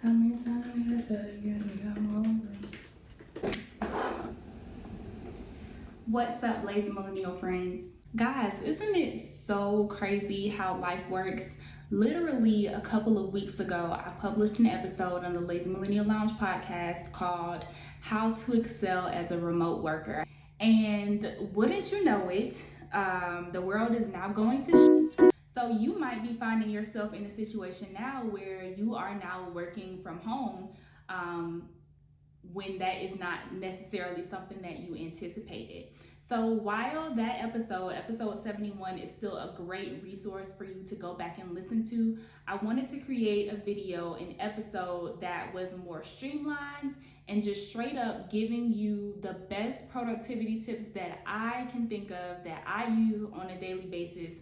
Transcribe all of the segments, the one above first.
What's up, lazy millennial friends? Guys, isn't it so crazy how life works? Literally a couple of weeks ago, I published an episode on the Lazy Millennial Lounge podcast called How to Excel as a Remote Worker. And wouldn't you know it, the world is now going to so you might be finding yourself in a situation now where you are now working from home when that is not necessarily something that you anticipated. So while that episode 71, is still a great resource for you to go back and listen to, I wanted to create a video, an episode that was more streamlined and just straight up giving you the best productivity tips that I can think of that I use on a daily basis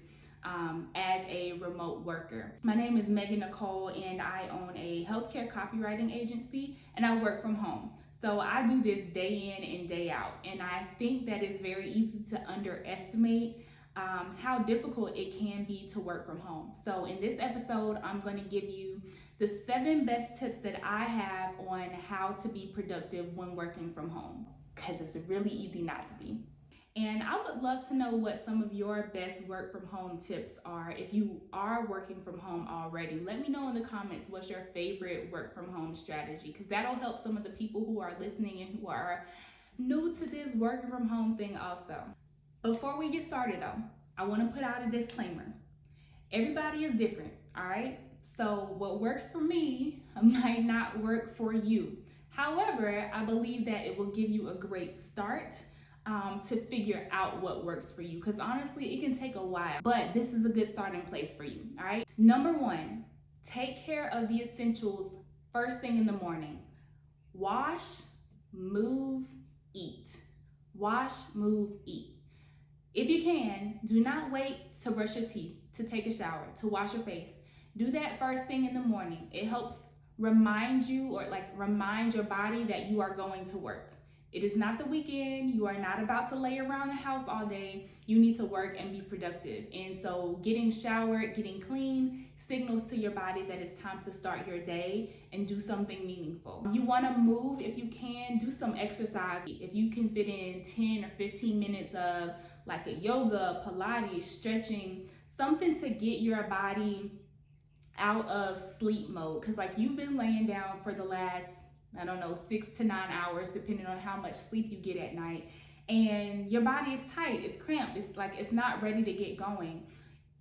as a remote worker. My name is Megan Nicole and I own a healthcare copywriting agency and I work from home. So I do this day in and day out, and I think that it's very easy to underestimate how difficult it can be to work from home. So in this episode, I'm going to give you the 7 best tips that I have on how to be productive when working from home, because it's really easy not to be. And I would love to know what some of your best work from home tips are. If you are working from home already, let me know in the comments what's your favorite work from home strategy, because that'll help some of the people who are listening and who are new to this working from home thing also. Before we get started though, I want to put out a disclaimer. Everybody is different, all right? So what works for me might not work for you. However, I believe that it will give you a great start to figure out what works for you, because honestly it can take a while, but this is a good starting place for you. All right, number 1, take care of the essentials first thing in the morning. Wash, move, eat. Wash, move, eat. If you can, do not wait to brush your teeth, to take a shower, to wash your face. Do that first thing in the morning. It helps remind you, or remind your body that you are going to work. It is not the weekend. You are not about to lay around the house all day. You need to work and be productive. And so getting showered, getting clean signals to your body that it's time to start your day and do something meaningful. You want to move if you can, do some exercise. If you can fit in 10 or 15 minutes of like a yoga, Pilates, stretching, something to get your body out of sleep mode. Because you've been laying down for the last 6 to 9 hours, depending on how much sleep you get at night. And your body is tight, it's cramped, it's not ready to get going.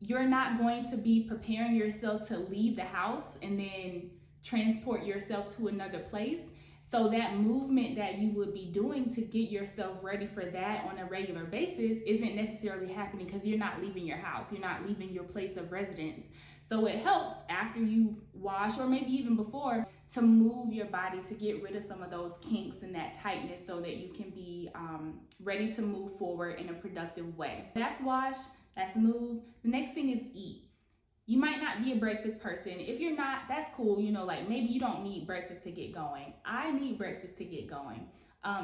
You're not going to be preparing yourself to leave the house and then transport yourself to another place. So that movement that you would be doing to get yourself ready for that on a regular basis isn't necessarily happening because you're not leaving your house, you're not leaving your place of residence. So it helps after you wash, or maybe even before, to move your body to get rid of some of those kinks and that tightness so that you can be ready to move forward in a productive way. That's wash, that's move. The next thing is eat. You might not be a breakfast person. If you're not, that's cool. Maybe you don't need breakfast to get going. I need breakfast to get going,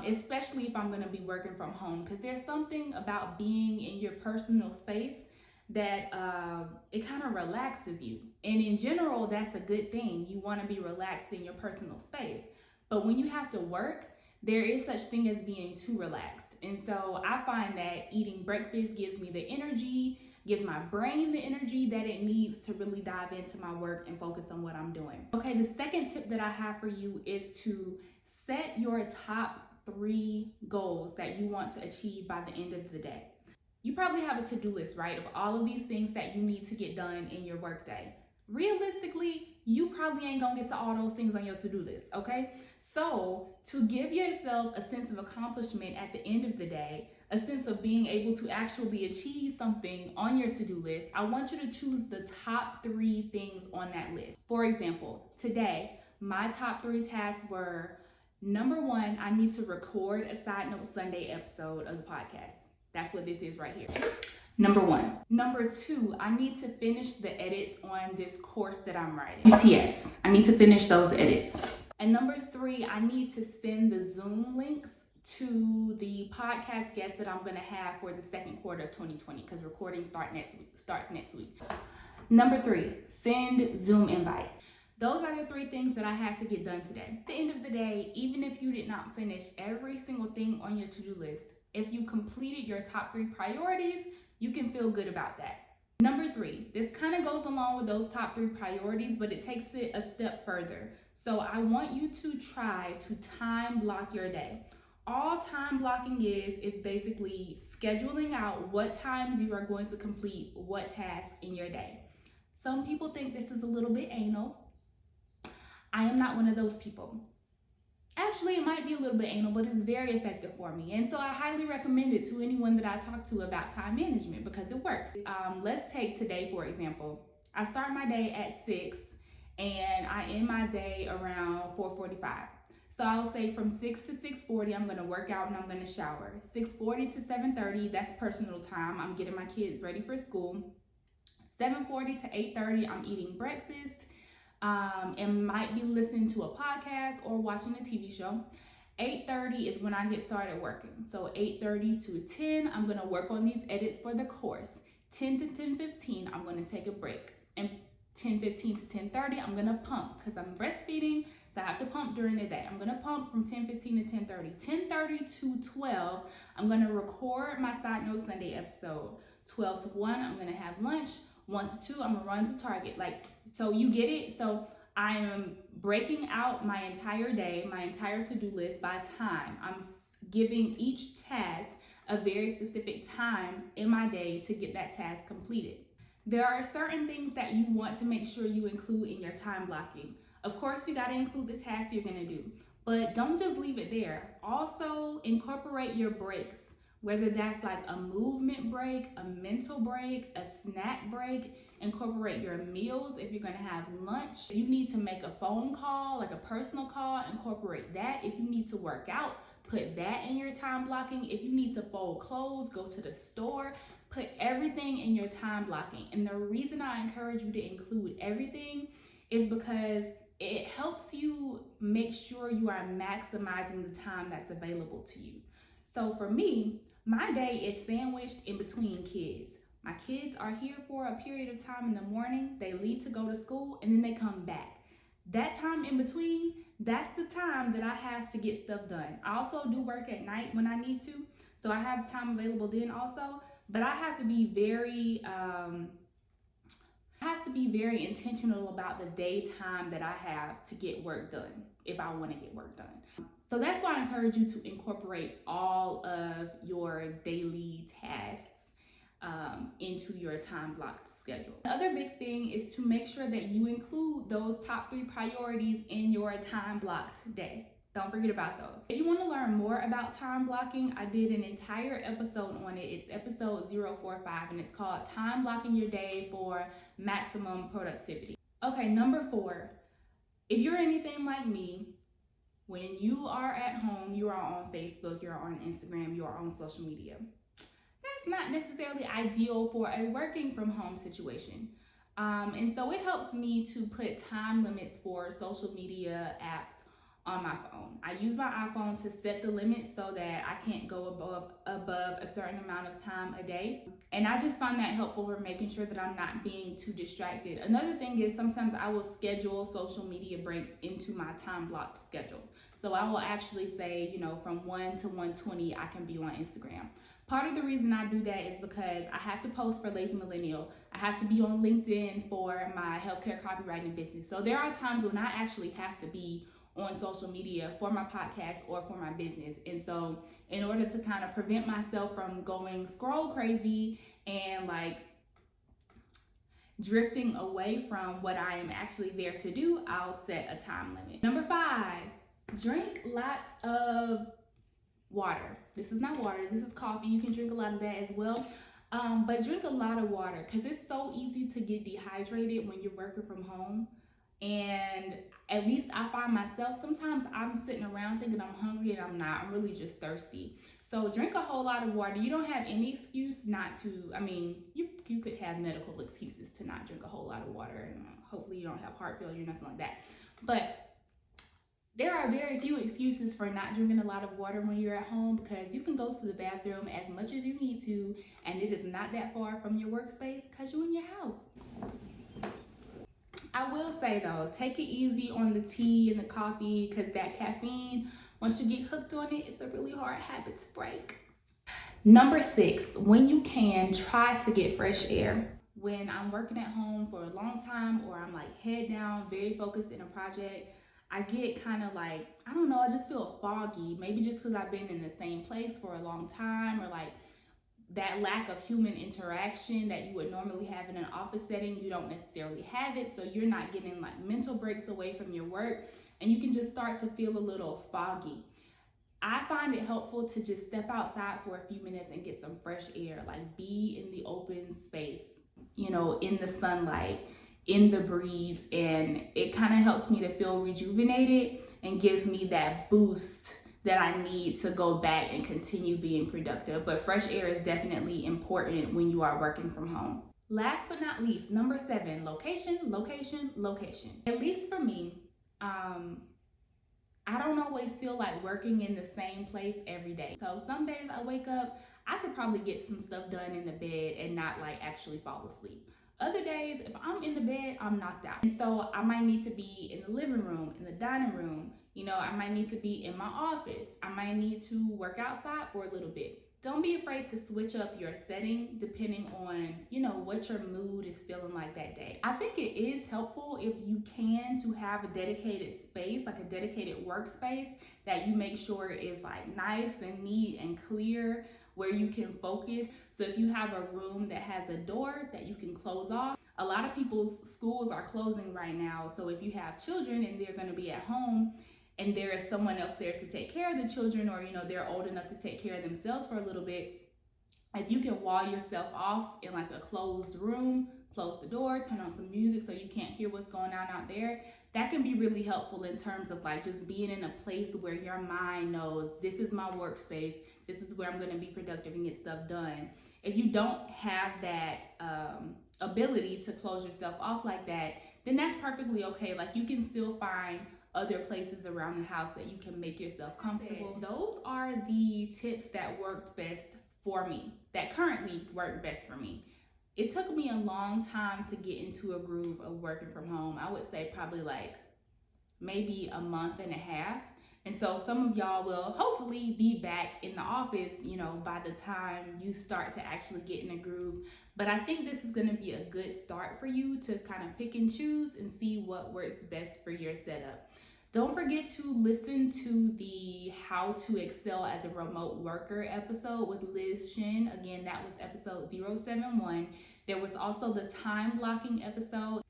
especially if I'm going to be working from home, because there's something about being in your personal space that it kind of relaxes you. And in general, that's a good thing. You want to be relaxed in your personal space. But when you have to work, there is such thing as being too relaxed. And so I find that eating breakfast gives me the energy, gives my brain the energy that it needs to really dive into my work and focus on what I'm doing. Okay, the second tip that I have for you is to set your top 3 goals that you want to achieve by the end of the day. You probably have a to-do list, right, of all of these things that you need to get done in your workday. Realistically, you probably ain't gonna get to all those things on your to-do list, okay? So to give yourself a sense of accomplishment at the end of the day, a sense of being able to actually achieve something on your to-do list, I want you to choose the top 3 things on that list. For example, today, my top 3 tasks were, number 1, I need to record a Side Note Sunday episode of the podcast. That's what this is right here. Number 1. Number 2, I need to finish the edits on this course that I'm writing. BTS. I need to finish those edits. And number 3, I need to send the Zoom links to the podcast guests that I'm going to have for the second quarter of 2020, because recording starts next week. Number 3, send Zoom invites. Those are the 3 things that I had to get done today. At the end of the day, even if you did not finish every single thing on your to-do list, if you completed your top 3 priorities, you can feel good about that. Number 3, this kind of goes along with those top 3 priorities, but it takes it a step further. So I want you to try to time block your day. All time blocking is basically scheduling out what times you are going to complete what task in your day. Some people think this is a little bit anal. I am not one of those people. Actually, it might be a little bit anal, but it's very effective for me. And so I highly recommend it to anyone that I talk to about time management because it works. Let's take today, for example. I start my day at 6 and I end my day around 4:45. So I'll say from 6 to 6:40, I'm gonna work out and I'm gonna shower. 6:40 to 7:30, that's personal time. I'm getting my kids ready for school. 7:40 to 8:30, I'm eating breakfast. And might be listening to a podcast or watching a TV show. 8:30 is when I get started working. So 8:30 to 10, I'm gonna work on these edits for the course. 10 to 10:15, I'm gonna take a break. And 10:15 to 10:30, I'm gonna pump because I'm breastfeeding, so I have to pump during the day. I'm gonna pump from 10:15 to 10:30. 10:30 to 12, I'm gonna record my Side Note Sunday episode. 12 to 1, I'm gonna have lunch. 1 to 2, I'm gonna run to Target. So you get it? So I am breaking out my entire day, my entire to-do list by time. I'm giving each task a very specific time in my day to get that task completed. There are certain things that you want to make sure you include in your time blocking. Of course, you gotta include the tasks you're gonna do, but don't just leave it there. Also incorporate your breaks. Whether that's like a movement break, a mental break, a snack break, incorporate your meals. If you're gonna have lunch, you need to make a phone call, like a personal call, incorporate that. If you need to work out, put that in your time blocking. If you need to fold clothes, go to the store, put everything in your time blocking. And the reason I encourage you to include everything is because it helps you make sure you are maximizing the time that's available to you. So for me, my day is sandwiched in between kids. My kids are here for a period of time in the morning. They leave to go to school and then they come back. That time in between, that's the time that I have to get stuff done. I also do work at night when I need to, so I have time available then also, but I have to be very intentional about the daytime that I have to get work done if I want to get work done. So that's why I encourage you to incorporate all of your daily tasks into your time blocked schedule. The other big thing is to make sure that you include those top 3 priorities in your time blocked day. Don't forget about those. If you want to learn more about time blocking, I did an entire episode on it. It's episode 045 and it's called Time Blocking Your Day for Maximum Productivity. Okay, number 4, if you're anything like me, when you are at home, you are on Facebook, you're on Instagram, you are on social media. That's not necessarily ideal for a working from home situation. And so it helps me to put time limits for social media apps on my phone. I use my iPhone to set the limits so that I can't go above a certain amount of time a day. And I just find that helpful for making sure that I'm not being too distracted. Another thing is sometimes I will schedule social media breaks into my time blocked schedule. So I will actually say, from 1 to 1:20, I can be on Instagram. Part of the reason I do that is because I have to post for Lazy Millennial. I have to be on LinkedIn for my healthcare copywriting business. So there are times when I actually have to be on social media for my podcast or for my business. And so in order to kind of prevent myself from going scroll crazy and drifting away from what I am actually there to do, I'll set a time limit. Number 5, drink lots of water. This is not water, this is coffee. You can drink a lot of that as well. But drink a lot of water because it's so easy to get dehydrated when you're working from home. And at least I find myself, sometimes I'm sitting around thinking I'm hungry and I'm not. I'm really just thirsty. So drink a whole lot of water. You don't have any excuse not to. You could have medical excuses to not drink a whole lot of water. And hopefully you don't have heart failure or nothing like that. But there are very few excuses for not drinking a lot of water when you're at home because you can go to the bathroom as much as you need to, and it is not that far from your workspace because you're in your house. I I will say though, take it easy on the tea and the coffee, because that caffeine, once you get hooked on it, it's a really hard habit to break. Number 6, when you can, try to get fresh air. When I'm working at home for a long time, or I'm like head down, very focused in a project, I get kind of like, I don't know, I just feel foggy. Maybe just because I've been in the same place for a long time, or like that lack of human interaction that you would normally have in an office setting, you don't necessarily have it. So you're not getting like mental breaks away from your work, and you can just start to feel a little foggy. I find it helpful to just step outside for a few minutes and get some fresh air, like be in the open space, in the sunlight, in the breeze, and it kind of helps me to feel rejuvenated and gives me that boost that I need to go back and continue being productive. But fresh air is definitely important when you are working from home. Last but not least, number 7, location, location, location. At least for me, I don't always feel like working in the same place every day. So some days I wake up, I could probably get some stuff done in the bed and not like actually fall asleep. Other days, if I'm in the bed, I'm knocked out. And so I might need to be in the living room, in the dining room. I might need to be in my office. I might need to work outside for a little bit. Don't be afraid to switch up your setting depending on, what your mood is feeling like that day. I think it is helpful if you can to have a dedicated space, like a dedicated workspace that you make sure is like nice and neat and clear, where you can focus. So if you have a room that has a door that you can close off, a lot of people's schools are closing right now. So if you have children and they're going to be at home, and there is someone else there to take care of the children, or they're old enough to take care of themselves for a little bit, if you can wall yourself off in like a closed room, close the door, turn on some music so you can't hear what's going on out there, that can be really helpful in terms of like just being in a place where your mind knows, this is my workspace, this is where I'm going to be productive and get stuff done. If you don't have that ability to close yourself off like that, then that's perfectly okay. Like, you can still find other places around the house that you can make yourself comfortable. Those are the tips that worked best for me, that currently work best for me. It took me a long time to get into a groove of working from home. I would say probably like maybe a month and a half. And so some of y'all will hopefully be back in the office, by the time you start to actually get in a groove. But I think this is going to be a good start for you to kind of pick and choose and see what works best for your setup. Don't forget to listen to the How to Excel as a Remote Worker episode with Liz Shin. Again, that was episode 071. There was also the time blocking episode.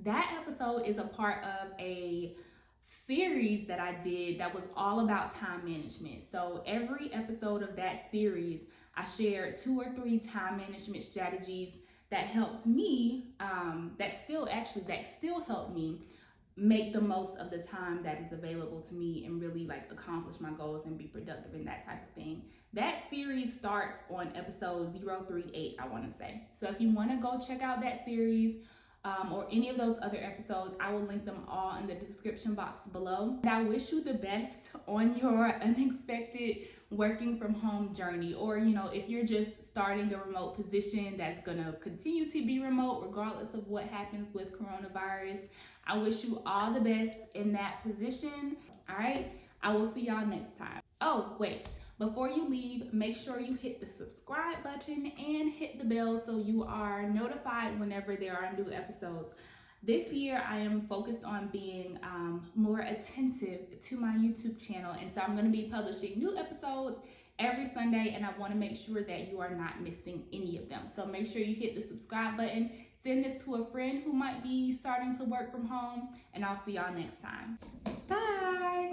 That episode is a part of a series that I did that was all about time management. So every episode of that series, I shared 2 or 3 time management strategies that helped me, that still help me make the most of the time that is available to me and really like accomplish my goals and be productive and that type of thing. That series starts on episode 038, I want to say. So if you want to go check out that series, or any of those other episodes, I will link them all in the description box below. And I wish you the best on your unexpected working from home journey, or if you're just starting a remote position that's gonna continue to be remote regardless of what happens with coronavirus. I wish you all the best in that position. All right, I will see y'all next time. Oh wait, before you leave, make sure you hit the subscribe button and hit the bell so you are notified whenever there are new episodes. This year, I am focused on being more attentive to my YouTube channel, and so I'm going to be publishing new episodes every Sunday, and I want to make sure that you are not missing any of them. So make sure you hit the subscribe button, send this to a friend who might be starting to work from home, and I'll see y'all next time. Bye.